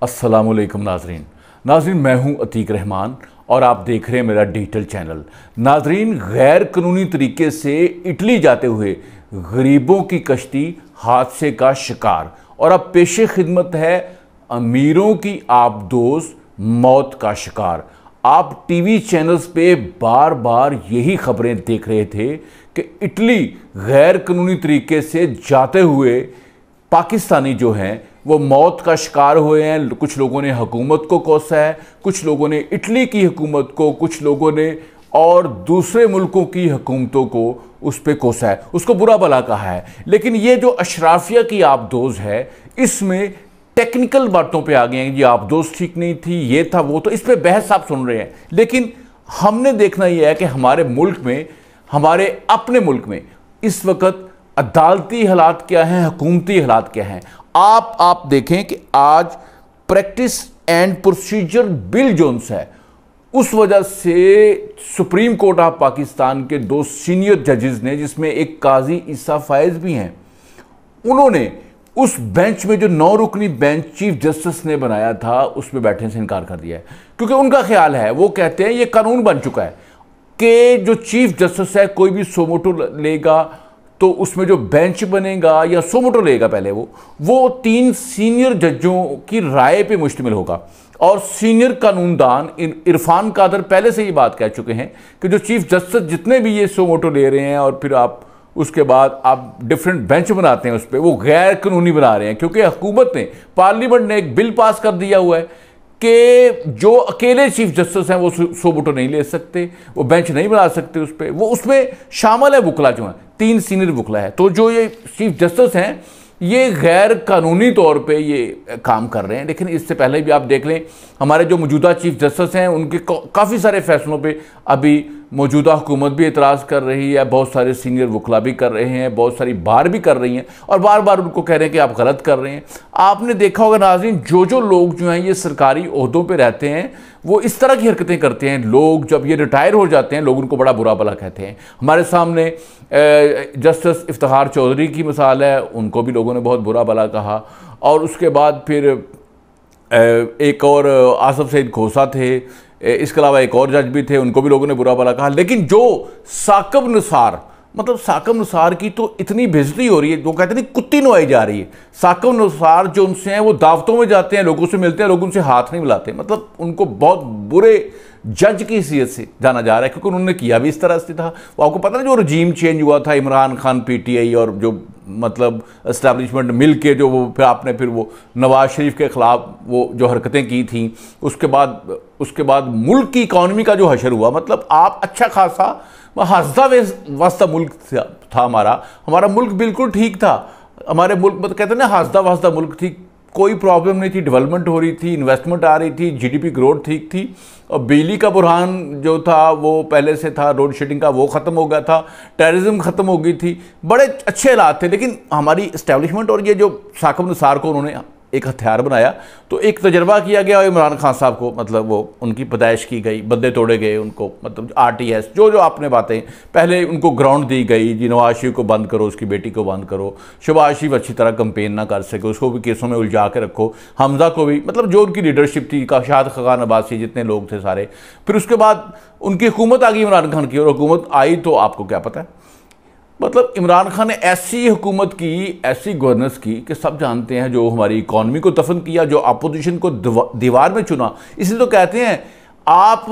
अस्सलामुअलैकुम नाजरीन, मैं हूं अतीक रहमान और आप देख रहे हैं मेरा डिजिटल चैनल। नाजरीन, गैर कानूनी तरीके से इटली जाते हुए गरीबों की कश्ती हादसे का शिकार और अब पेशे खिदमत है अमीरों की आबदोज मौत का शिकार। आप टीवी चैनल्स पे बार बार यही खबरें देख रहे थे कि इटली गैर कानूनी तरीके से जाते हुए पाकिस्तानी जो हैं वो मौत का शिकार हुए हैं। कुछ लोगों ने हुकूमत को कोसा है, कुछ लोगों ने इटली की हुकूमत को, कुछ लोगों ने और दूसरे मुल्कों की हुकूमतों को उस पर कोसा है, उसको बुरा भला कहा है। लेकिन ये जो अशराफिया की आबदोज है, इसमें टेक्निकल बातों पे आ गए हैं। ये आबदोज ठीक नहीं थी, ये था वो, तो इस पर बहस आप सुन रहे हैं। लेकिन हमने देखना यह है कि हमारे मुल्क में, हमारे अपने मुल्क में इस वक्त अदालती हालात क्या हैं, हुकूमती हालात क्या हैं। आप देखें कि आज practice and procedure Bill Jones है, उस वजह से सुप्रीम कोर्ट ऑफ पाकिस्तान के 2 सीनियर जजेस ने, जिसमें एक काजी ईसा फायज भी हैं, उन्होंने उस बेंच में जो 9 रुकनी बेंच चीफ जस्टिस ने बनाया था उसमें बैठने से इनकार कर दिया है। क्योंकि उनका ख्याल है, वो कहते हैं ये कानून बन चुका है कि जो चीफ जस्टिस है कोई भी सोमोटो लेगा तो उसमें जो बेंच बनेगा या सोमोटो लेगा पहले वो 3 सीनियर जजों की राय पे मुश्तमिल होगा। और सीनियर कानूनदान इरफान कादर पहले से ये बात कह चुके हैं कि जो चीफ जस्टिस जितने भी ये सोमोटो ले रहे हैं और फिर आप उसके बाद आप डिफरेंट बेंच बनाते हैं उस पर, वो गैर कानूनी बना रहे हैं। क्योंकि हुकूमत ने, पार्लियामेंट ने एक बिल पास कर दिया हुआ है कि जो अकेले चीफ जस्टिस हैं वो सोमोटो नहीं ले सकते, वो बेंच नहीं बना सकते उस पर, वो उसमें शामिल है वुकला जो हैं, 3 सीनियर वुकला है। तो जो ये चीफ जस्टिस हैं ये गैर कानूनी तौर पे ये काम कर रहे हैं। लेकिन इससे पहले भी आप देख लें, हमारे जो मौजूदा चीफ जस्टिस हैं उनके काफ़ी सारे फैसलों पे अभी मौजूदा हुकूमत भी एतराज़ कर रही है, बहुत सारे सीनियर वुकला भी कर रहे हैं, बहुत सारी बार भी कर रही हैं और बार बार उनको कह रहे हैं कि आप गलत कर रहे हैं। आपने देखा होगा नाज़रीन, जो लोग जो हैं ये सरकारी ओहदों पे रहते हैं वो इस तरह की हरकतें करते हैं। लोग जब ये रिटायर हो जाते हैं, लोग उनको बड़ा बुरा भला कहते हैं। हमारे सामने जस्टिस इफ्तिखार चौधरी की मिसाल है, उनको भी लोगों ने बहुत बुरा भला कहा। और उसके बाद फिर एक और आसफ सईद खोसा थे, इसके अलावा एक और जज भी थे, उनको भी लोगों ने बुरा भला कहा। लेकिन जो साकिब निसार, मतलब साकिब निसार की तो इतनी बेइज्जती हो रही है, वो कहते नहीं कुत्ती नुआई जा रही है। साकिब निसार जो उनसे हैं वो दावतों में जाते हैं, लोगों से मिलते हैं, लोग उनसे हाथ नहीं मिलाते। मतलब उनको बहुत बुरे जज की हैसियत से जाना जा रहा है, क्योंकि उन्होंने किया भी इस तरह से था। वो आपको पता है जो रजीम चेंज हुआ था, इमरान खान PTI और जो मतलब एस्टैब्लिशमेंट मिल के जो वो फिर आपने फिर वो नवाज शरीफ के ख़िलाफ़ वो जो हरकतें की थी, उसके बाद मुल्क की इकॉनमी का जो हशर हुआ, मतलब आप अच्छा खासा हंसदा वास्ता मुल्क था हमारा मुल्क बिल्कुल ठीक था। हमारे मुल्क मतलब कहते हैं ना हंसदा वास्ता मुल्क थी, कोई प्रॉब्लम नहीं थी, डेवलपमेंट हो रही थी, इन्वेस्टमेंट आ रही थी, GDP ग्रोथ ठीक थी। और बिजली का बुरहान जो था वो पहले से था, रोड शेडिंग का वो ख़त्म हो गया था, टेररिज्म ख़त्म हो गई थी, बड़े अच्छे हालात थे। लेकिन हमारी इस्टेब्लिशमेंट और ये जो साकिब निसार को उन्होंने एक हथियार बनाया, तो एक तजर्बा किया गया और इमरान खान साहब को मतलब वो उनकी पैदाइश की गई, बदले तोड़े गए उनको, मतलब RTS जो आपने बातें पहले उनको ग्राउंड दी गई जी, नवाज शरीफ को बंद करो, उसकी बेटी को बंद करो, शहबाज शरीफ अच्छी तरह कंपेन ना कर सके, उसको भी केसों में उलझा के रखो, हमजा को भी, मतलब जो उनकी लीडरशिप थी, शाद खगान अब्बासी जितने लोग थे सारे। फिर उसके बाद उनकी हुकूमत आ गई इमरान खान की, और हुकूमत आई तो आपको क्या पता है, मतलब इमरान खान ने ऐसी हुकूमत की, ऐसी गवर्नेंस की कि सब जानते हैं, जो हमारी इकॉनमी को दफन किया, जो अपोजिशन को दीवार में चुना। इसलिए तो कहते हैं आप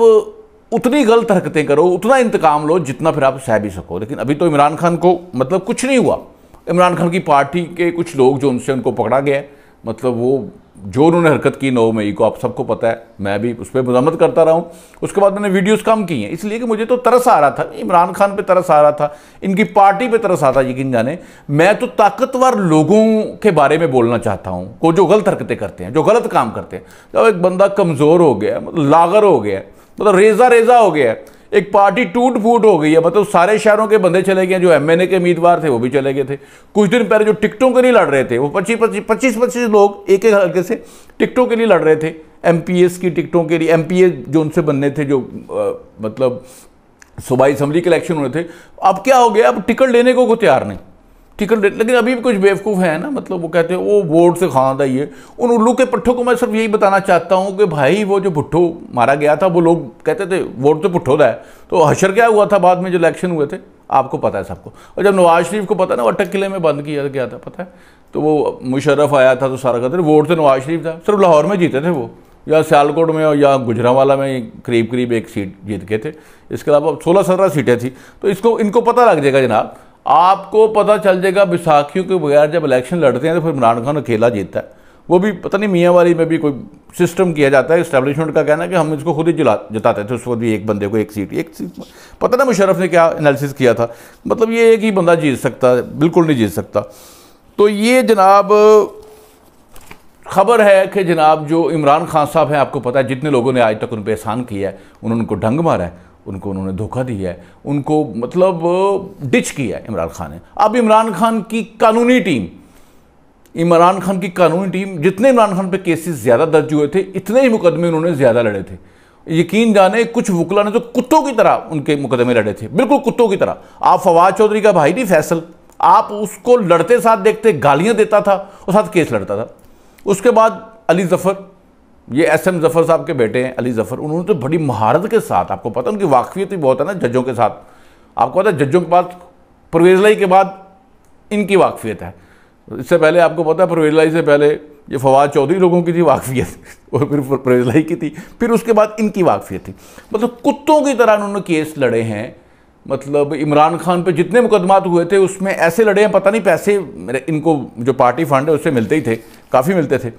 उतनी गलत हरकतें करो, उतना इंतकाम लो जितना फिर आप सह भी सको। लेकिन अभी तो इमरान खान को मतलब कुछ नहीं हुआ। इमरान खान की पार्टी के कुछ लोग जो उनसे उनको पकड़ा गया, मतलब वो जो उन्होंने हरकत की 9 मई को, आप सबको पता है, मैं भी उस पर मज़म्मत करता रहा हूँ। उसके बाद मैंने वीडियोस कम की हैं, इसलिए कि मुझे तो तरस आ रहा था, इमरान खान पे तरस आ रहा था, इनकी पार्टी पे तरस आता, यकीन जाने। मैं तो ताकतवर लोगों के बारे में बोलना चाहता हूँ, को जो गलत हरकतें करते हैं, जो गलत काम करते हैं। जब एक बंदा कमज़ोर हो गया, मतलब लागर हो गया, मतलब रेजा हो गया, एक पार्टी टूट फूट हो गई है, मतलब सारे शहरों के बंदे चले गए, जो MNA के उम्मीदवार थे वो भी चले गए थे। कुछ दिन पहले जो टिकटों के लिए लड़ रहे थे, वो 25 लोग एक हल्के से टिकटों के लिए लड़ रहे थे, MPS की टिकटों के लिए। MPA जो उनसे बनने थे, जो मतलब सूबाई असम्बली के इलेक्शन होने थे, अब क्या हो गया, अब टिकट लेने को तैयार नहीं। टिकट। लेकिन अभी भी कुछ बेवकूफ़ हैं ना, मतलब वो कहते हैं वो वोट से खानदा ही है। उन उल्लू के पट्ठों को मैं सिर्फ यही बताना चाहता हूँ कि भाई वो जो भुट्टो मारा गया था, वो लोग कहते थे वोट तो भुट्टो दा है, तो हशर क्या हुआ था बाद में जो इलेक्शन हुए थे, आपको पता है सबको। और जब नवाज शरीफ को पता है ना, अटक किले में बंद किया गया था, पता है, तो वो मुशर्रफ आया था तो सारा कहते वोट तो नवाज शरीफ था, सिर्फ लाहौर में जीते थे वो, या सियालकोट में या गुजरांवाला में करीब करीब एक सीट जीत गए थे, इसके अलावा 16-17 सीटें थी। तो इसको इनको पता लग जाएगा जनाब, आपको पता चल जाएगा बैसाखियों के बगैर जब इलेक्शन लड़ते हैं तो फिर इमरान खान अकेला जीतता है। वो भी पता नहीं मियाँ वाली में भी कोई सिस्टम किया जाता है, इस्टेब्लिशमेंट का कहना है कि हम इसको खुद ही जिताते थे, उस वक्त भी एक बंदे को एक सीट पता ना मुशर्रफ ने क्या एनालिसिस किया था, मतलब ये एक ही बंदा जीत सकता है, बिल्कुल नहीं जीत सकता। तो ये जनाब खबर है कि जनाब जो इमरान खान साहब हैं, आपको पता है जितने लोगों ने आज तक उन पर एहसान किया है, उन्होंने उनको ढंग मारा है, उन्होंने धोखा दिया है, उनको मतलब डिच किया है इमरान खान ने। अब इमरान खान की कानूनी टीम जितने इमरान खान पे केसेस ज़्यादा दर्ज हुए थे, इतने ही मुकदमे उन्होंने ज़्यादा लड़े थे। यकीन जाने कुछ वकला ने तो कुत्तों की तरह उनके मुकदमे लड़े थे, बिल्कुल कुत्तों की तरह। आप फवाद चौधरी का भाई नहीं फैसल, आप उसको लड़ते साथ देखते, गालियाँ देता था और साथ केस लड़ता था। उसके बाद अली जफ़र, ये SM जफ़र साहब के बेटे हैं अली जफ़र, उन्होंने तो बड़ी महारत के साथ, आपको पता है उनकी वाकफियत ही बहुत है ना जजों के साथ, आपको पता है जजों के पास परवेज़ लाई के बाद इनकी वाकफियत है। इससे पहले आपको पता है परवेज़ लाई से पहले ये फवाद चौधरी लोगों की थी वाकफियत और फिर परवेज़ लाई की थी, फिर उसके बाद इनकी वाकफियत थी। मतलब कुत्तों की तरह उन्होंने केस लड़े हैं। मतलब इमरान खान पे जितने मुकदमात हुए थे उसमें ऐसे लड़े हैं, पता नहीं पैसे इनको जो पार्टी फंड है उससे मिलते ही थे, काफ़ी मिलते थे।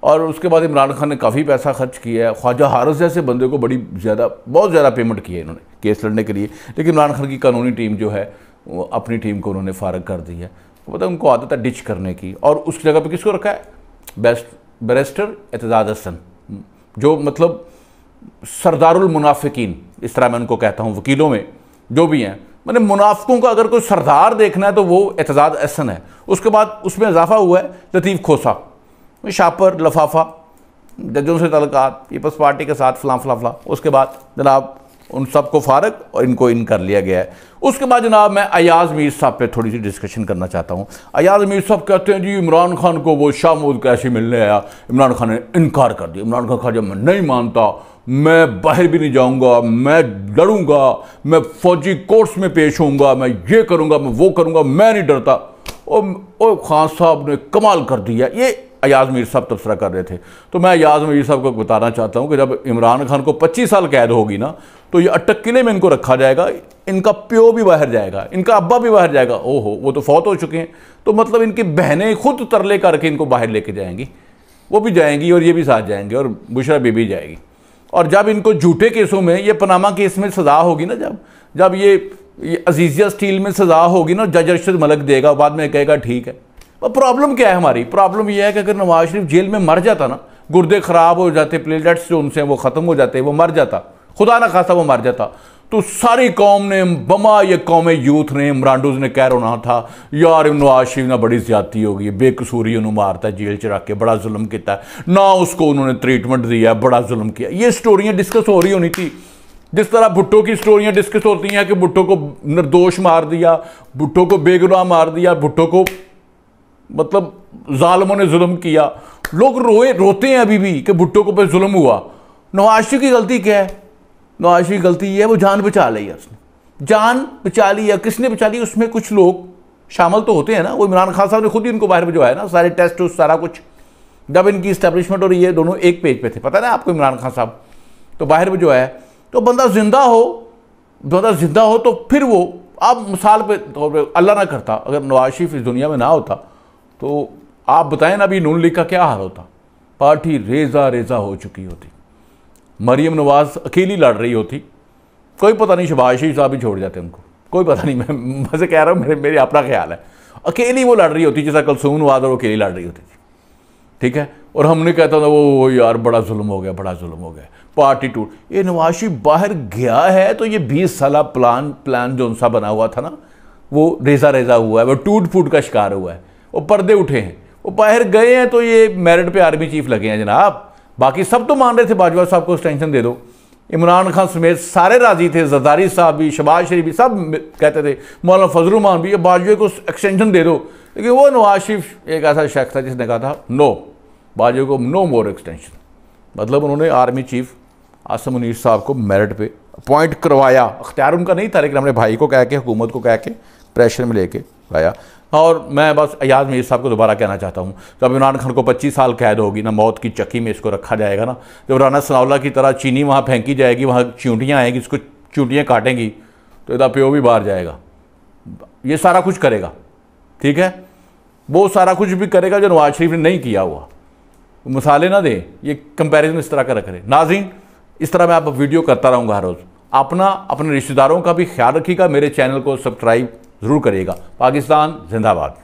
और उसके बाद इमरान खान ने काफ़ी पैसा खर्च किया है, ख्वाजा हारिस जैसे बंदे को बहुत ज़्यादा पेमेंट की है इन्होंने केस लड़ने के लिए। लेकिन इमरान खान की कानूनी टीम जो है वो अपनी टीम को उन्होंने फारग कर दी है। पता है उनको आदत है डिच करने की, और उस जगह पे किसको रखा है, बैरिस्टर एतजाज हसन, जो मतलब सरदारुल मुनाफिकीन, इस तरह मैं उनको कहता हूँ, वकीलों में जो भी हैं, मैंने मुनाफिकों का अगर कोई सरदार देखना है तो वो एतजाज हसन है। उसके बाद उसमें इजाफा हुआ है लतीफ़ खोसा, शापर, लफाफा, जजों से तलकात, पीपल्स पार्टी के साथ फला। उसके बाद जनाब उन सबको फारग और इनको इन कर लिया गया है। उसके बाद जनाब मैं अयाज मीर साहब पे थोड़ी सी डिस्कशन करना चाहता हूँ। अयाज मीर साहब कहते हैं जी इमरान खान को वो शामूद कैसे मिलने आया, इमरान खान ने इनकार कर दिया। इमरान खान कहा जब मैं नहीं मानता मैं बाहर भी नहीं जाऊँगा, मैं लड़ूंगा, मैं फौजी कोर्ट्स में पेश होऊंगा, मैं ये करूँगा, मैं वो करूँगा, मैं नहीं डरता। और खान साहब ने कमाल कर दिया। ये अयाज मीर साहब तबसरा कर रहे थे। तो मैं अयाज मीर साहब को बताना चाहता हूँ कि जब इमरान खान को 25 साल कैद होगी ना, तो ये अटक किले में इनको रखा जाएगा, इनका प्यो भी बाहर जाएगा, इनका अब्बा भी बाहर जाएगा। ओहो, वो तो फौत हो चुके हैं, तो मतलब इनकी बहनें खुद तरले करके इनको बाहर लेके जाएंगी, वो भी जाएंगी और ये भी साथ जाएंगे और बुशरा बीबी जाएगी। और जब इनको झूठे केसों में, ये पनामा केस में सज़ा होगी ना, जब ये अजीज़िया स्टील में सज़ा होगी ना, जज अरशद मलिक देगा, बाद में कहेगा ठीक है। और प्रॉब्लम क्या है हमारी, प्रॉब्लम यह है कि अगर नवाज शरीफ जेल में मर जाता ना, गुर्दे ख़राब हो जाते, प्लेटलेट्स जो उनसे वो ख़त्म हो जाते, वो मर जाता, खुदा ना खासा वो मर जाता, तो सारी कौम ने, बमा ये कौम यूथ ने, इमरानडोज ने कह रहा था यार नवाज शरीफ ना बड़ी ज्यादती हो गई, बेकसूरी उन्होंने मारता है, जेल च रख के बड़ा जुल्म किया ना, उसको उन्होंने ट्रीटमेंट दिया, बड़ा जुल्म किया। ये स्टोरियाँ डिस्कस हो रही होनी थी, जिस तरह भुट्टो की स्टोरियाँ डिस्कस होती हैं कि भुट्टो को निर्दोष मार दिया, भुट्टो को बेगुनाह मार दिया, भुट्टो को मतलब जालिमों ने जुल्म किया। लोग रोते हैं अभी भी कि भुट्टो को पे जुल्म हुआ। नवाज शरीफ की गलती क्या है? नवाज शरीफ की गलती ये है वो जान बचा ली है, उसने जान बचा ली है। किसने बचा ली? उसमें कुछ लोग शामिल तो होते हैं ना, वो इमरान खान साहब ने खुद ही उनको बाहर भिजवाया ना, सारे टेस्ट सारा कुछ। जब इनकी इस्टेब्लिशमेंट और ये दोनों एक पेज पे थे, पता ना आपको, इमरान खान साहब तो बाहर भिजवाया। तो बंदा जिंदा हो तो फिर वो, आप मिसाल पे तौर पर अल्लाह ना करता अगर नवाज शरीफ इस दुनिया में ना होता तो आप बताएं ना अभी नून लीग का क्या हाल होता। पार्टी रेजा रेजा हो चुकी होती, मरीम नवाज अकेली लड़ रही होती, कोई पता नहीं, शहबाज शरीफ साहब भी छोड़ जाते उनको, कोई पता नहीं, मैं मजे कह रहा हूँ, मेरे अपना ख्याल है। अकेली वो लड़ रही होती, जैसा कुलसूम नवाज और अकेली लड़ रही होती थी, ठीक है। और हमने कहता था वो यार बड़ा जुल्म हो गया, बड़ा जुल्म हो गया, पार्टी टूट। ये नवाज शरीफ बाहर गया है तो ये 20 साल प्लान जो उनसा बना हुआ था ना, वो रेजा रेजा हुआ है, वो टूट फूट का शिकार हुआ है, वो पर्दे उठे हैं, वो बाहर गए हैं तो ये मेरिट पे आर्मी चीफ लगे हैं जनाब। बाकी सब तो मान रहे थे बाजवा साहब को एक्सटेंशन दे दो, इमरान खान समेत सारे राजी थे, जरदारी साहब भी, शहबाज शरीफ भी, सब कहते थे, मौलाना फजल रहमान भी, बाजवे को एक्सटेंशन दे दो। लेकिन वो नवाज शरीफ एक ऐसा शख्स था जिसने कहा था नो, बाजवे को नो मोर एक्सटेंशन। मतलब उन्होंने आर्मी चीफ आसिम मुनीर साहब को मेरिट पे अपॉइंट करवाया। अख्तियार उनका नहीं था, लेकिन हमने भाई को कह के, हुकूमत को कह के प्रेशर में लेके आया। और मैं बस अयाज मीर साहब को दोबारा कहना चाहता हूँ, जब इमरान खान को 25 साल कैद होगी ना, मौत की चक्की में इसको रखा जाएगा ना, जब राना सनाउल्लाह की तरह चीनी वहाँ फेंकी जाएगी, वहाँ चूंटियाँ आएंगी, इसको चूंटियाँ काटेंगी, तो इसका प्यो भी बाहर जाएगा। ये सारा कुछ करेगा, ठीक है, वो सारा कुछ भी करेगा जो नवाज शरीफ ने नहीं किया हुआ। मिसालें ना दें, ये कंपैरिजन इस तरह का रख रहे। नाज़रीन, इस तरह मैं आप वीडियो करता रहूँगा हर रोज़। अपने रिश्तेदारों का भी ख्याल रखिएगा, मेरे चैनल को सब्सक्राइब ज़रूर करिएगा। पाकिस्तान जिंदाबाद।